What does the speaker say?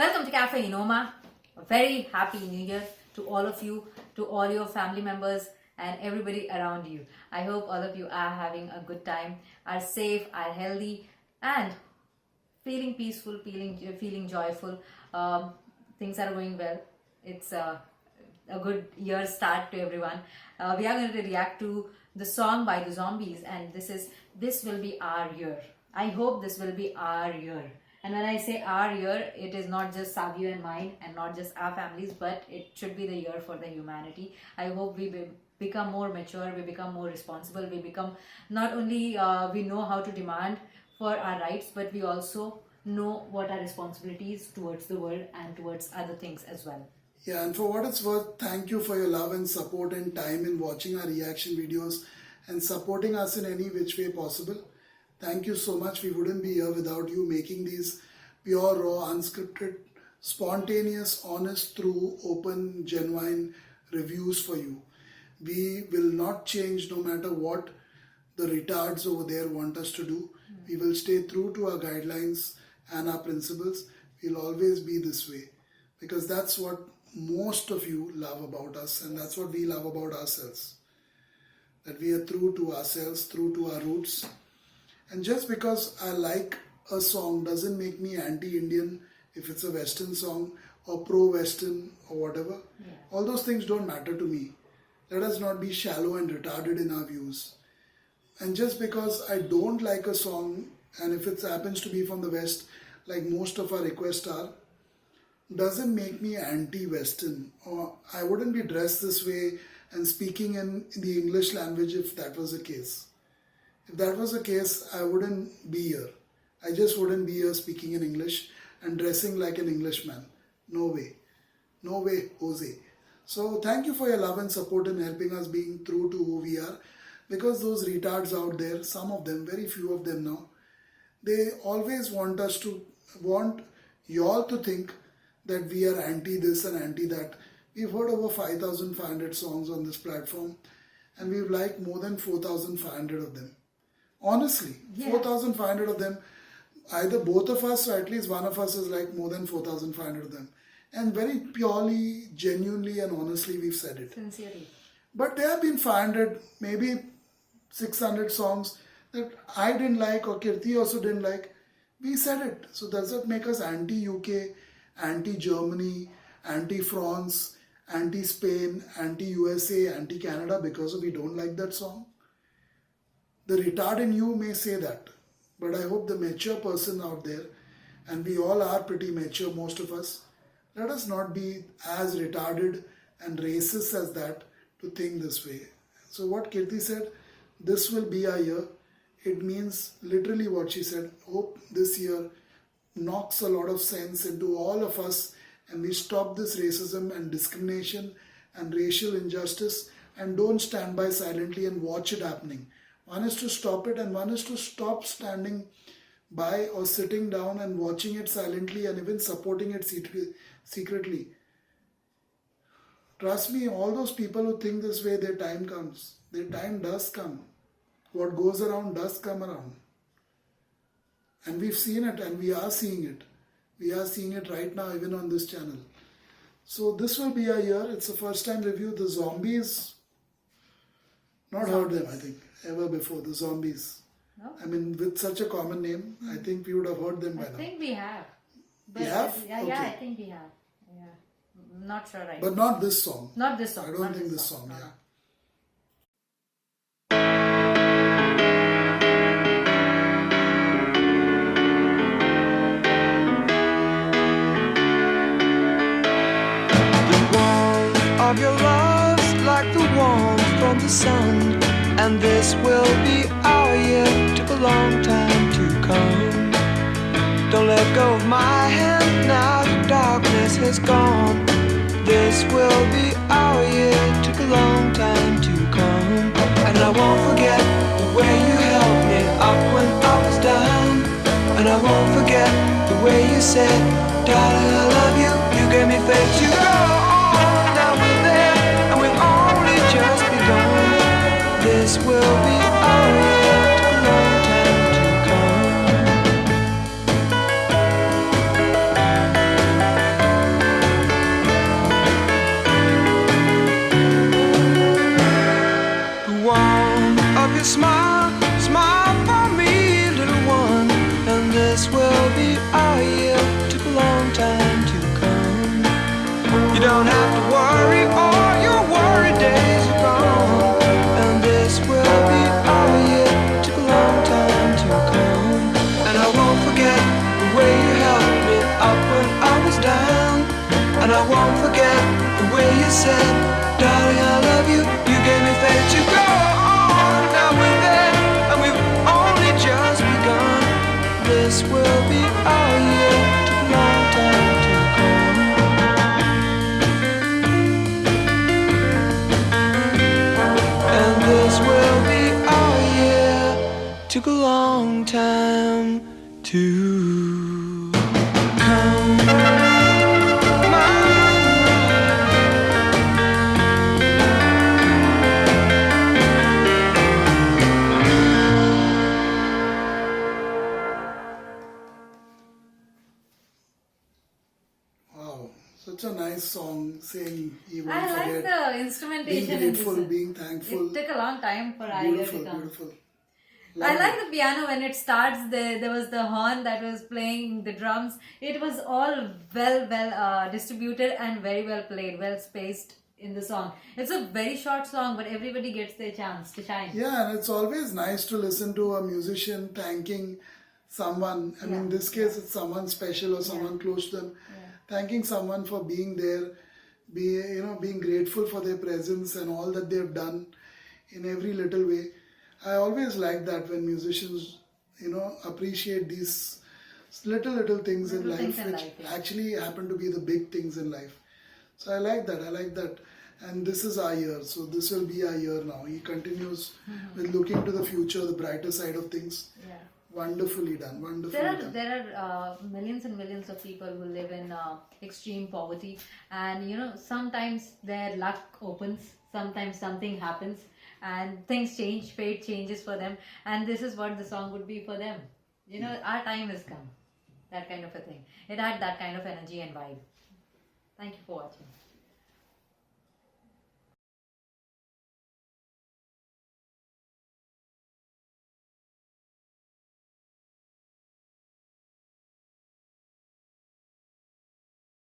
Welcome to Cafe Inoma. A very happy New Year to all of you, to all your family members, and everybody around you. I hope all of you are having a good time, are safe, are healthy, and feeling peaceful, feeling joyful. Things are going well. It's a good year start to everyone. We are going to react to the song by the Zombies, and this will be our year. I hope this will be our year. And when I say our year, it is not just Savio and mine, and not just our families, but it should be the year for the humanity. I hope we become more mature, we become more responsible, we become not only we know how to demand for our rights, but we also know what our responsibilities towards the world and towards other things as well. Yeah, and for what it's worth, thank you for your love and support and time in watching our reaction videos and supporting us in any which way possible. Thank you so much. We wouldn't be here without you making these pure, raw, unscripted, spontaneous, honest, true, open, genuine reviews for you. We will not change no matter what the retards over there want us to do. We will stay true to our guidelines and our principles. We'll always be this way because that's what most of you love about us, and that's what we love about ourselves. That we are true to ourselves, true to our roots. And just because I like a song doesn't make me anti-Indian if it's a Western song or pro-Western or whatever. Yeah. All those things don't matter to me. Let us not be shallow and retarded in our views. And just because I don't like a song, and if it happens to be from the West, like most of our requests are, doesn't make me anti-Western, or I wouldn't be dressed this way and speaking in the English language if that was the case. If that was the case, I wouldn't be here. I just wouldn't be here speaking in English and dressing like an Englishman. No way. No way, Jose. So thank you for your love and support in helping us being true to who we are. Because those retards out there, some of them, very few of them now, they always want y'all to think that we are anti this and anti that. We've heard over 5,500 songs on this platform, and we've liked more than 4,500 of them. Honestly, yeah. 4,500 of them, either both of us or at least one of us has liked more than 4,500 of them. And very purely, genuinely and honestly we've said it. Sincerely. But there have been 500, maybe 600 songs that I didn't like or Kirti also didn't like. We said it. So does that make us anti-UK, anti-Germany, anti-France, anti-Spain, anti-USA, anti-Canada because we don't like that song? The retard in you may say that, but I hope the mature person out there, and we all are pretty mature, most of us, let us not be as retarded and racist as that to think this way. So what Kirti said, this will be our year. It means literally what she said. Hope this year knocks a lot of sense into all of us and we stop this racism and discrimination and racial injustice and don't stand by silently and watch it happening. One is to stop it, and one is to stop standing by or sitting down and watching it silently and even supporting it secretly. Trust me, all those people who think this way, their time comes. Their time does come. What goes around does come around. And we've seen it, and we are seeing it. We are seeing it right now, even on this channel. So this will be a year. It's a first time review. The Zombies, not heard them, I think, ever before. The Zombies. No? I mean, with such a common name, I think we would have heard them by now. I think we have. But we have? Yeah, okay. yeah, I think we have. Yeah. Not sure right. But not this song. Not this song. I don't think this song, no. yeah. Of your love's like the warmth from the sun, and this will be our year. Took a long time to come. Don't let go of my hand now, the darkness has gone. This will be our year. Took a long time to come, and I won't forget the way you held me up when I was down, and I won't forget the way you said, darling, I love you. You gave me faith to go on. Now we're there, and we've only just begun. This will be our year. Took a long time to come. don't have to worry, all your worry days are gone. And this will be our year. Took a long time to come. And I won't forget the way you helped me up when I was down. And I won't forget the way you said, darling, I love you. You gave me faith to go on. Now we're there, and we've only just begun. This will be our year. Took a long time to come. And this will be our year. Took a long time to come. Wow, such a nice song saying he won't I like forget. the Being instrumentation in this grateful, one. being thankful. It took a long time for Iyer Beautiful, to come. beautiful. I Love like it. the piano when it starts. There was the horn that was playing the drums. It was all well distributed and very well played, well spaced in the song. It's a very short song, but everybody gets their chance to shine. Yeah, and it's always nice to listen to a musician thanking someone. I mean, in this case, it's someone special or someone close to them. Thanking someone for being there, being grateful for their presence and all that they've done in every little way. I always like that when musicians, appreciate these little things in Little life, things in which life, yeah. actually happen to be the big things in life. So I like that. And this is our year. So this will be our year now. He continues with looking to the future, the brighter side of things. Yeah. Wonderfully done. Wonderfully done. There are millions and millions of people who live in extreme poverty, and sometimes their luck opens, sometimes something happens, and things change, fate changes for them, and this is what the song would be for them. Our time has come, that kind of a thing. It had that kind of energy and vibe. Thank you for watching.